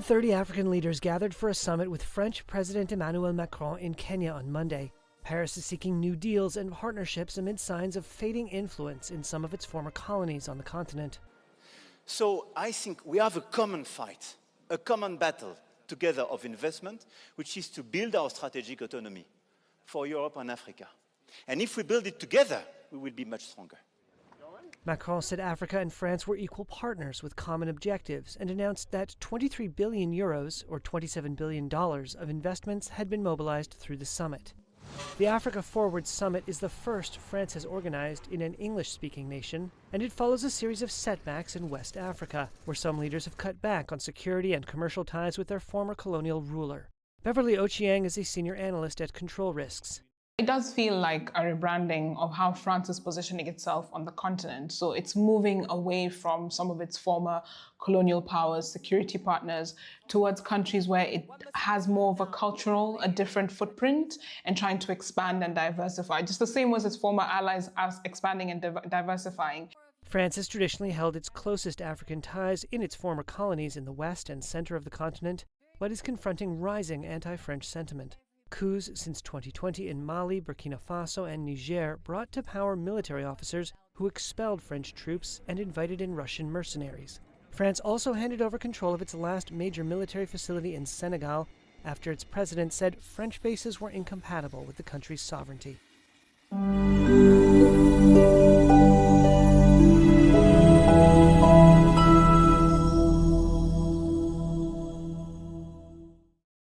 130 African leaders gathered for a summit with French President Emmanuel Macron in Kenya on Monday. Paris is seeking new deals and partnerships amid signs of fading influence in some of its former colonies on the continent. So I think we have a common fight, a common battle together of investment, which is to build our strategic autonomy for Europe and Africa. And if we build it together, we will be much stronger. Macron said Africa and France were equal partners with common objectives and announced that 23 billion euros, or $27 billion, of investments had been mobilized through the summit. The Africa Forward Summit is the first France has organized in an English-speaking nation, and it follows a series of setbacks in West Africa, where some leaders have cut back on security and commercial ties with their former colonial ruler. Beverly Ochieng is a senior analyst at Control Risks. It does feel like a rebranding of how France is positioning itself on the continent. So it's moving away from some of its former colonial powers, security partners, towards countries where it has more of a different footprint, and trying to expand and diversify, just the same as its former allies as expanding and diversifying. France has traditionally held its closest African ties in its former colonies in the west and center of the continent, but is confronting rising anti-French sentiment. Coups since 2020 in Mali, Burkina Faso, and Niger brought to power military officers who expelled French troops and invited in Russian mercenaries. France also handed over control of its last major military facility in Senegal after its president said French bases were incompatible with the country's sovereignty.